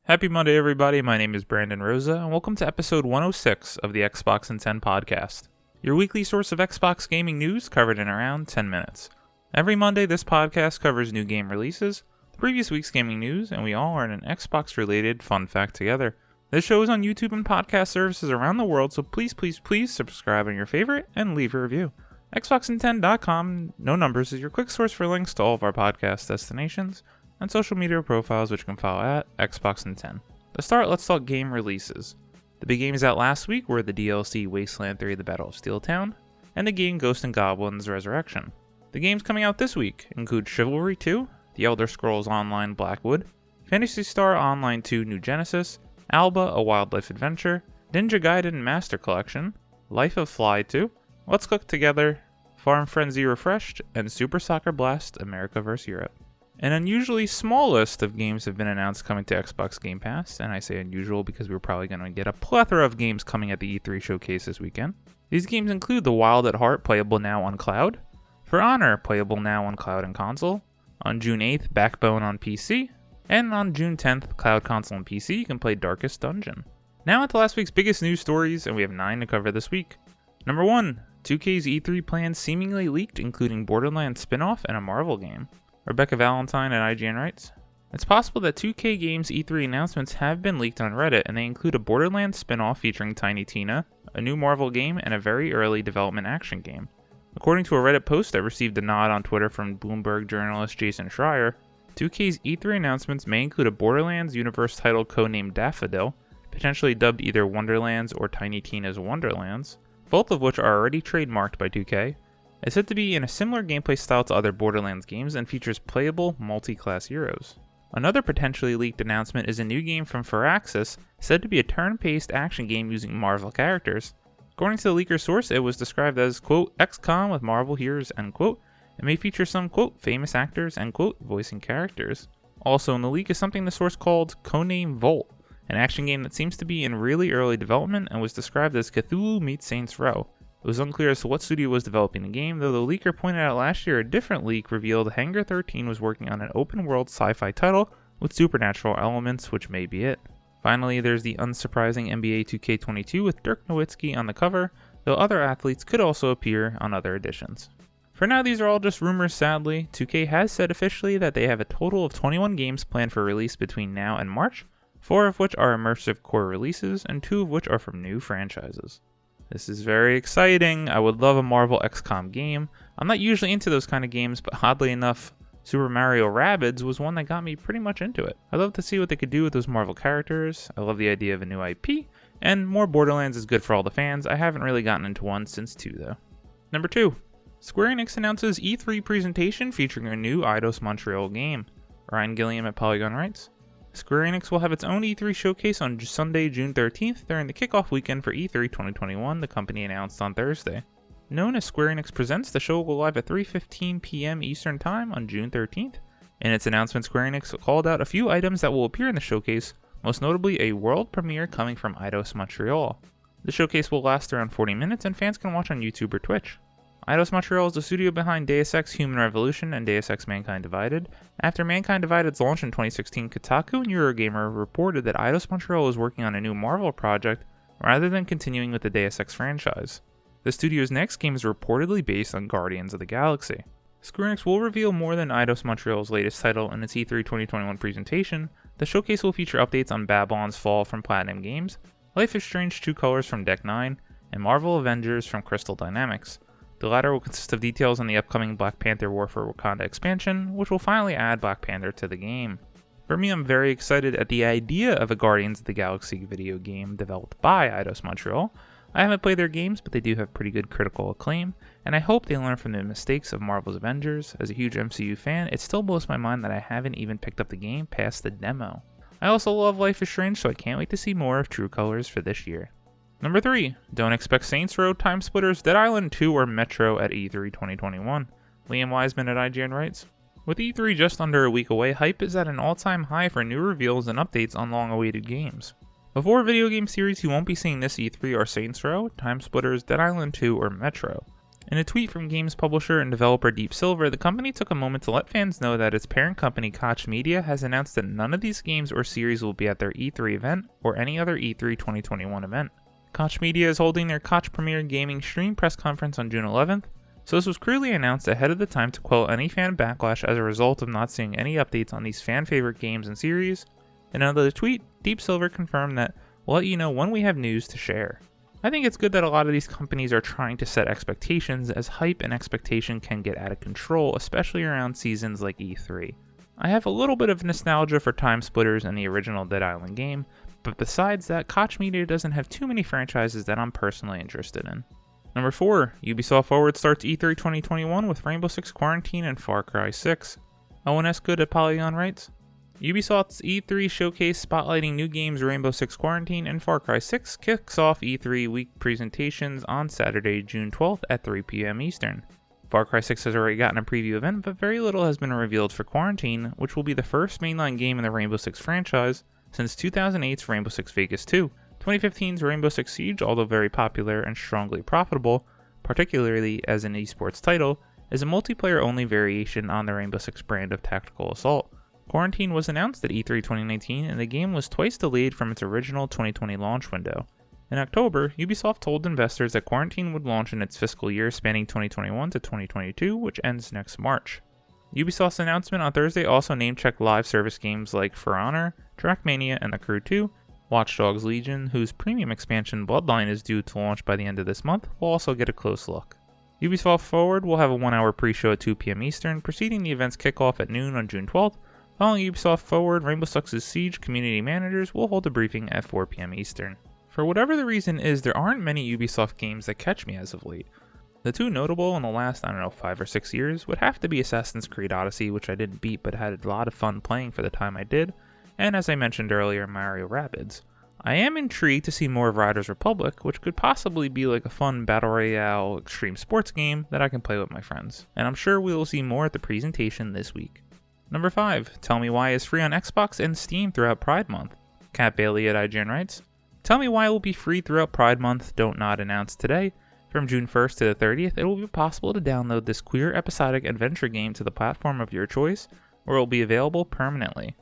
Happy Monday, everybody. My name is Brandon Rosa, and welcome to episode 106 of the Xbox in 10 podcast, your weekly source of Xbox gaming news covered in around 10 minutes. Every Monday, this podcast covers new game releases, the previous week's gaming news, and we all learn an Xbox-related fun fact together. This show is on YouTube and podcast services around the world, so please subscribe on your favorite and leave a review. Xboxin10.com, no numbers, is your quick source for links to all of our podcast destinations and social media profiles, which you can follow at Xboxin10. To start, let's talk game releases. The big games out last week were the DLC Wasteland 3: The Battle of Steeltown, and the game Ghosts and Goblins Resurrection. The games coming out this week include Chivalry 2, The Elder Scrolls Online Blackwood, Phantasy Star Online 2 New Genesis, Alba: A Wildlife Adventure, Ninja Gaiden Master Collection, Life of Fly 2, Let's Cook Together, Farm Frenzy Refreshed, and Super Soccer Blast America vs. Europe. An unusually small list of games have been announced coming to Xbox Game Pass, and I say unusual because we're probably going to get a plethora of games coming at the E3 showcase this weekend. These games include The Wild at Heart, playable now on cloud, For Honor, playable now on cloud and console, on June 8th, Backbone on PC, and on June 10th, cloud, console, and PC, you can play Darkest Dungeon. Now into last week's biggest news stories, and we have 9 to cover this week. Number 1, 2K's E3 plans seemingly leaked, including Borderlands spin-off and a Marvel game. Rebecca Valentine at IGN writes, "It's possible that 2K Games E3 announcements have been leaked on Reddit, and they include a Borderlands spin-off featuring Tiny Tina, a new Marvel game, and a very early development action game. According to a Reddit post that received a nod on Twitter from Bloomberg journalist Jason Schreier, 2K's E3 announcements may include a Borderlands universe title codenamed Daffodil, potentially dubbed either Wonderlands or Tiny Tina's Wonderlands, both of which are already trademarked by 2K. It's said to be in a similar gameplay style to other Borderlands games and features playable multi-class heroes. Another potentially leaked announcement is a new game from Firaxis, said to be a turn-based action game using Marvel characters. According to the leaker source, it was described as, quote, XCOM with Marvel heroes, end quote. It may feature some, quote, famous actors, end quote, voicing characters. Also in the leak is something the source called Codename Volt, an action game that seems to be in really early development and was described as Cthulhu meets Saints Row. It was unclear as to what studio was developing the game, though the leaker pointed out last year a different leak revealed Hangar 13 was working on an open-world sci-fi title with supernatural elements, which may be it. Finally, there's the unsurprising NBA 2K22 with Dirk Nowitzki on the cover, though other athletes could also appear on other editions. For now, these are all just rumors, sadly. 2K has said officially that they have a total of 21 games planned for release between now and March, 4 of which are immersive core releases, and 2 of which are from new franchises. This is very exciting. I would love a Marvel XCOM game. I'm not usually into those kind of games, but oddly enough, Super Mario Rabbids was one that got me pretty much into it. I'd love to see what they could do with those Marvel characters. I love the idea of a new IP, and more Borderlands is good for all the fans. I haven't really gotten into one since 2 though. Number 2, Square Enix announces E3 presentation featuring a new Eidos Montreal game. Ryan Gilliam at Polygon writes, Square Enix will have its own E3 showcase on Sunday, June 13th during the kickoff weekend for E3 2021, the company announced on Thursday. Known as Square Enix Presents, the show will go live at 3:15 p.m. Eastern Time on June 13th. In its announcement, Square Enix called out a few items that will appear in the showcase, most notably a world premiere coming from Eidos Montreal. The showcase will last around 40 minutes, and fans can watch on YouTube or Twitch. Eidos Montreal is the studio behind Deus Ex Human Revolution and Deus Ex Mankind Divided. After Mankind Divided's launch in 2016, Kotaku and Eurogamer reported that Eidos Montreal is working on a new Marvel project rather than continuing with the Deus Ex franchise. The studio's next game is reportedly based on Guardians of the Galaxy. Square Enix will reveal more than Eidos Montreal's latest title in its E3 2021 presentation. The showcase will feature updates on Babylon's Fall from Platinum Games, Life is Strange 2 Colors from Deck 9, and Marvel Avengers from Crystal Dynamics. The latter will consist of details on the upcoming Black Panther War for Wakanda expansion, which will finally add Black Panther to the game. For me, I'm very excited at the idea of a Guardians of the Galaxy video game developed by Eidos Montreal. I haven't played their games, but they do have pretty good critical acclaim, and I hope they learn from the mistakes of Marvel's Avengers. As a huge MCU fan, it still blows my mind that I haven't even picked up the game past the demo. I also love Life is Strange, so I can't wait to see more of True Colors for this year. Number 3, don't expect Saints Row, Time Splitters, Dead Island 2, or Metro at E3 2021. Liam Wiseman at IGN writes, with E3 just under a week away, hype is at an all-time high for new reveals and updates on long-awaited games. The 4 video game series you won't be seeing this E3 are Saints Row, Time Splitters, Dead Island 2, or Metro. In a tweet from games publisher and developer Deep Silver, the company took a moment to let fans know that its parent company Koch Media has announced that none of these games or series will be at their E3 event or any other E3 2021 event. Koch Media is holding their Koch Premier Gaming Stream press conference on June 11th, so this was clearly announced ahead of the time to quell any fan backlash as a result of not seeing any updates on these fan-favorite games and series. In another tweet, Deep Silver confirmed that we'll let you know when we have news to share. I think it's good that a lot of these companies are trying to set expectations, as hype and expectation can get out of control, especially around seasons like E3. I have a little bit of nostalgia for Time Splitters and the original Dead Island game, but besides that, Koch Media doesn't have too many franchises that I'm personally interested in. Number 4, Ubisoft Forward starts E3 2021 with Rainbow Six Quarantine and Far Cry 6. ONS good at Polygon writes, Ubisoft's E3 showcase spotlighting new games Rainbow Six Quarantine and Far Cry 6 kicks off E3 week presentations on Saturday, June 12th at 3 p.m. Eastern. Far Cry 6 has already gotten a preview event, but very little has been revealed for Quarantine, which will be the first mainline game in the Rainbow Six franchise since 2008's Rainbow Six Vegas 2. 2015's Rainbow Six Siege, although very popular and strongly profitable, particularly as an esports title, is a multiplayer-only variation on the Rainbow Six brand of tactical assault. Quarantine was announced at E3 2019, and the game was twice delayed from its original 2020 launch window. In October, Ubisoft told investors that Quarantine would launch in its fiscal year spanning 2021 to 2022, which ends next March. Ubisoft's announcement on Thursday also name-checked live service games like For Honor, Trackmania, and The Crew 2. Watch Dogs Legion, whose premium expansion Bloodline is due to launch by the end of this month, will also get a close look. Ubisoft Forward will have a 1-hour pre-show at 2 p.m. Eastern, preceding the event's kickoff at noon on June 12th. Following Ubisoft Forward, Rainbow Six's Siege community managers will hold a briefing at 4 p.m. Eastern. For whatever the reason is, there aren't many Ubisoft games that catch me as of late. The two notable in the last, 5 or 6 years would have to be Assassin's Creed Odyssey, which I didn't beat but had a lot of fun playing for the time I did, and as I mentioned earlier, Mario Rabbids. I am intrigued to see more of Riders Republic, which could possibly be like a fun battle royale extreme sports game that I can play with my friends, and I'm sure we will see more at the presentation this week. Number 5, Tell Me Why is free on Xbox and Steam throughout Pride Month. Kat Bailey at IGN writes, Tell Me Why will be free throughout Pride Month, don't not announced today. From June 1st to the 30th, it will be possible to download this queer episodic adventure game to the platform of your choice, or it will be available permanently.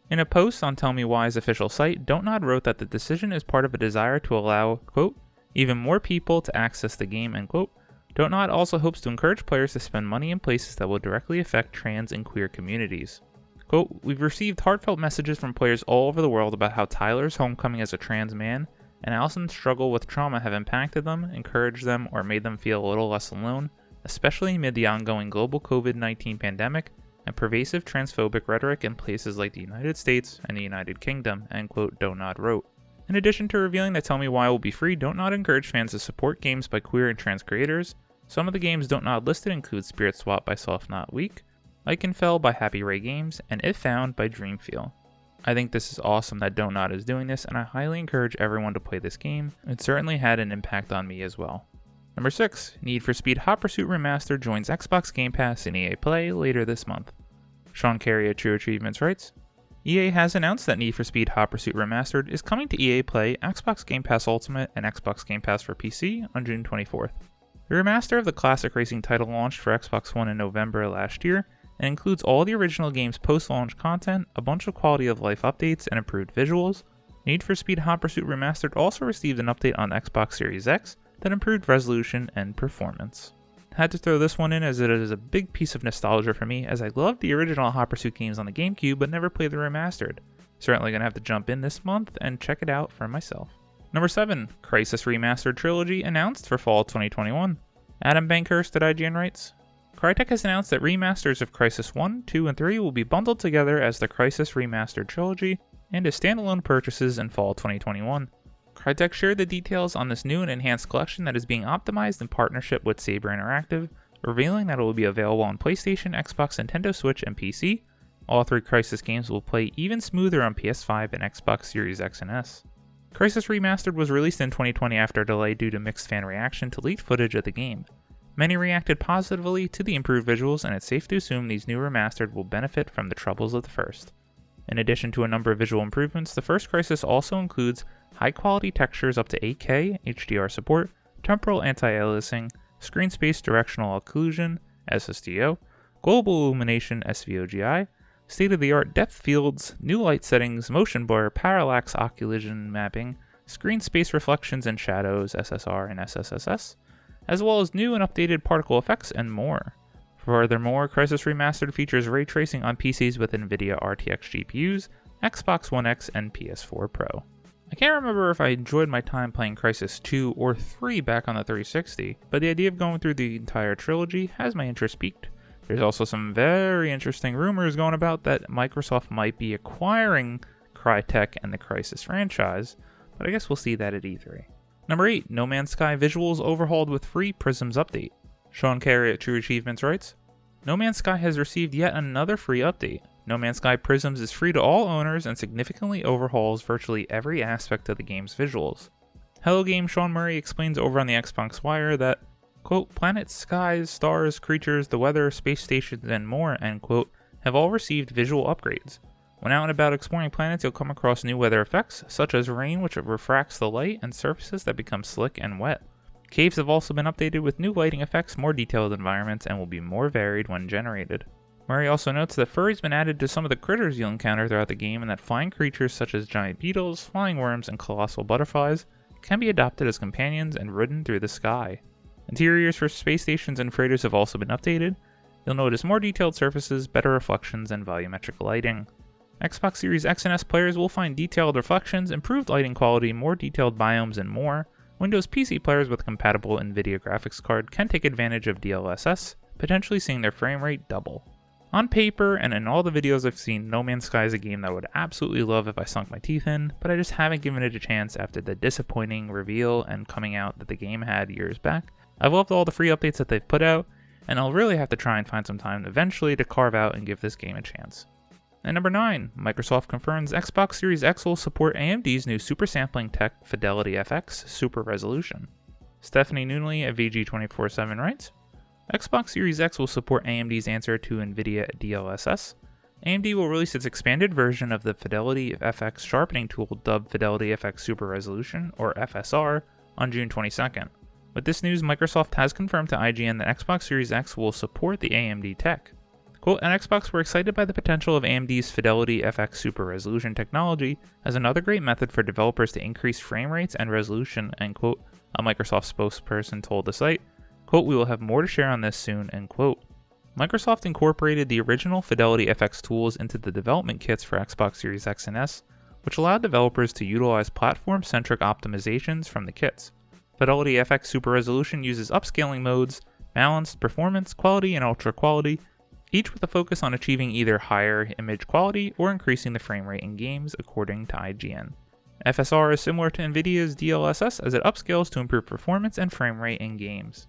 In a post on Tell Me Why's official site, Don't Nod wrote that the decision is part of a desire to allow, quote, even more people to access the game, end quote. Don't Nod also hopes to encourage players to spend money in places that will directly affect trans and queer communities. Quote, we've received heartfelt messages from players all over the world about how Tyler's homecoming as a trans man and Allison's struggle with trauma have impacted them, encouraged them, or made them feel a little less alone, especially amid the ongoing global COVID-19 pandemic and pervasive transphobic rhetoric in places like the United States and the United Kingdom, end quote, Don't Nod wrote. In addition to revealing that Tell Me Why will be free, Don't Nod encourage fans to support games by queer and trans creators. Some of the games Don't Nod listed include Spirit Swap by Soft Not Weak, Iconfell by Happy Ray Games, and If Found by Dreamfeel. I think this is awesome that Don't Nod is doing this, and I highly encourage everyone to play this game. It certainly had an impact on me as well. Number 6, Need for Speed Hot Pursuit Remastered joins Xbox Game Pass and EA Play later this month. Sean Carey at True Achievements writes, EA has announced that Need for Speed Hot Pursuit Remastered is coming to EA Play, Xbox Game Pass Ultimate, and Xbox Game Pass for PC on June 24th. The remaster of the classic racing title launched for Xbox One in November last year, and includes all the original game's post-launch content, a bunch of quality-of-life updates, and improved visuals. Need for Speed Hot Pursuit Remastered also received an update on Xbox Series X that improved resolution and performance. Had to throw this one in as it is a big piece of nostalgia for me, as I loved the original Hot Pursuit games on the GameCube but never played the remastered. Certainly gonna have to jump in this month and check it out for myself. Number 7, Crysis Remastered Trilogy announced for fall 2021. Adam Bankhurst at IGN writes, Crytek has announced that remasters of Crysis 1, 2, and 3 will be bundled together as the Crysis Remastered Trilogy and as standalone purchases in fall 2021. Crytek shared the details on this new and enhanced collection that is being optimized in partnership with Saber Interactive, revealing that it will be available on PlayStation, Xbox, Nintendo Switch, and PC. All 3 Crysis games will play even smoother on PS5 and Xbox Series X and S. Crysis Remastered was released in 2020 after a delay due to mixed fan reaction to leaked footage of the game. Many reacted positively to the improved visuals, and it's safe to assume these new remastered will benefit from the troubles of the first. In addition to a number of visual improvements, the first Crysis also includes high-quality textures up to 8K, HDR support, temporal anti-aliasing, screen space directional occlusion, SSDO, global illumination, SVOGI, state-of-the-art depth fields, new light settings, motion blur, parallax occlusion mapping, screen space reflections and shadows, SSR and SSSS, as well as new and updated particle effects and more. Furthermore, Crysis Remastered features ray tracing on PCs with NVIDIA RTX GPUs, Xbox One X, and PS4 Pro. I can't remember if I enjoyed my time playing Crysis 2 or 3 back on the 360, but the idea of going through the entire trilogy has my interest piqued. There's also some very interesting rumors going about that Microsoft might be acquiring Crytek and the Crysis franchise, but I guess we'll see that at E3. Number 8, No Man's Sky visuals overhauled with free Prisms update. Sean Carey at True Achievements writes, No Man's Sky has received yet another free update. No Man's Sky Prisms is free to all owners and significantly overhauls virtually every aspect of the game's visuals. Hello Game Sean Murray explains over on the Xbox Wire that, quote, planets, skies, stars, creatures, the weather, space stations, and more, end quote, have all received visual upgrades. When out and about exploring planets, you'll come across new weather effects, such as rain which refracts the light, and surfaces that become slick and wet. Caves have also been updated with new lighting effects, more detailed environments, and will be more varied when generated. Murray also notes that furry's been added to some of the critters you'll encounter throughout the game, and that flying creatures such as giant beetles, flying worms, and colossal butterflies can be adopted as companions and ridden through the sky. Interiors for space stations and freighters have also been updated. You'll notice more detailed surfaces, better reflections, and volumetric lighting. Xbox Series X and S players will find detailed reflections, improved lighting quality, more detailed biomes, and more. Windows PC players with a compatible NVIDIA graphics card can take advantage of DLSS, potentially seeing their frame rate double. On paper, and in all the videos I've seen, No Man's Sky is a game that I would absolutely love if I sunk my teeth in, but I just haven't given it a chance after the disappointing reveal and coming out that the game had years back. I've loved all the free updates that they've put out, and I'll really have to try and find some time eventually to carve out and give this game a chance. And number 9, Microsoft confirms Xbox Series X will support AMD's new super sampling tech Fidelity FX Super Resolution. Stephanie Noonley at VG247 writes, Xbox Series X will support AMD's answer to NVIDIA DLSS. AMD will release its expanded version of the Fidelity FX sharpening tool dubbed Fidelity FX Super Resolution, or FSR, on June 22nd. With this news, Microsoft has confirmed to IGN that Xbox Series X will support the AMD tech. Quote, at Xbox, we're excited by the potential of AMD's Fidelity FX Super Resolution technology as another great method for developers to increase frame rates and resolution, end quote, a Microsoft spokesperson told the site. Quote, we will have more to share on this soon, end quote. Microsoft incorporated the original Fidelity FX tools into the development kits for Xbox Series X and S, which allowed developers to utilize platform-centric optimizations from the kits. Fidelity FX Super Resolution uses upscaling modes, balanced performance, quality, and ultra quality, each with a focus on achieving either higher image quality or increasing the frame rate in games, according to IGN. FSR is similar to NVIDIA's DLSS as it upscales to improve performance and frame rate in games.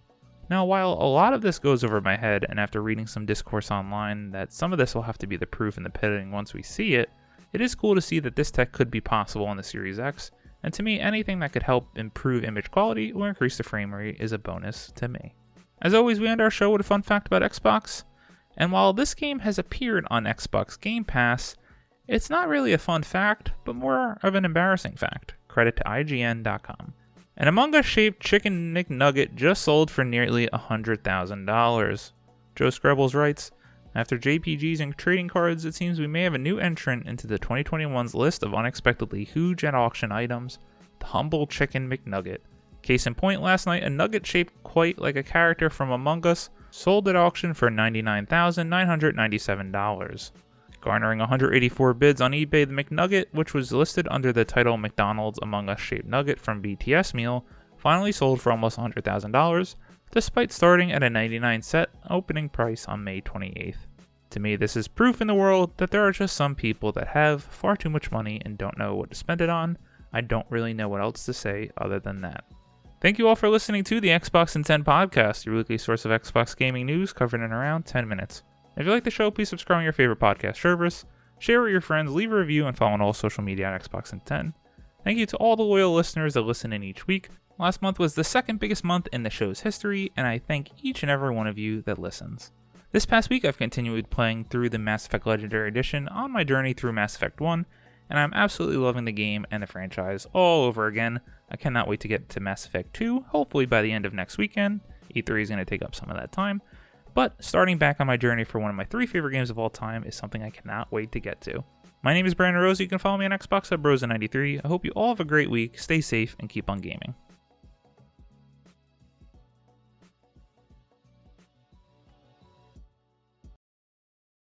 Now, while a lot of this goes over my head, and after reading some discourse online that some of this will have to be the proof in the pudding once we see it, it is cool to see that this tech could be possible on the Series X, and to me, anything that could help improve image quality or increase the frame rate is a bonus to me. As always, we end our show with a fun fact about Xbox, and while this game has appeared on Xbox Game Pass, it's not really a fun fact, but more of an embarrassing fact. Credit to IGN.com. An Among Us shaped chicken McNugget just sold for nearly $100,000. Joe Screbbles writes, after JPGs and trading cards, it seems we may have a new entrant into the 2021's list of unexpectedly huge at auction items, the humble chicken McNugget. Case in point, last night a nugget shaped quite like a character from Among Us sold at auction for $99,997. Garnering 184 bids on eBay, the McNugget, which was listed under the title McDonald's Among Us shaped nugget from BTS meal, finally sold for almost $100,000, despite starting at a 99-cent opening price on May 28th. To me, this is proof in the world that there are just some people that have far too much money and don't know what to spend it on. I don't really know what else to say other than that. Thank you all for listening to the Xbox in 10 podcast, your weekly source of Xbox gaming news covered in around 10 minutes. If you like the show, please subscribe on your favorite podcast service, share with your friends, leave a review, and follow on all social media at Xbox in 10. Thank you to all the loyal listeners that listen in each week. Last month was the second biggest month in the show's history, and I thank each and every one of you that listens. This past week, I've continued playing through the Mass Effect Legendary Edition on my journey through Mass Effect 1, and I'm absolutely loving the game and the franchise all over again. I cannot wait to get to Mass Effect 2, hopefully by the end of next weekend, E3 is going to take up some of that time, but starting back on my journey for one of my 3 favorite games of all time is something I cannot wait to get to. My name is Brandon Rosa. You can follow me on Xbox at Brosa93. I hope you all have a great week, stay safe, and keep on gaming.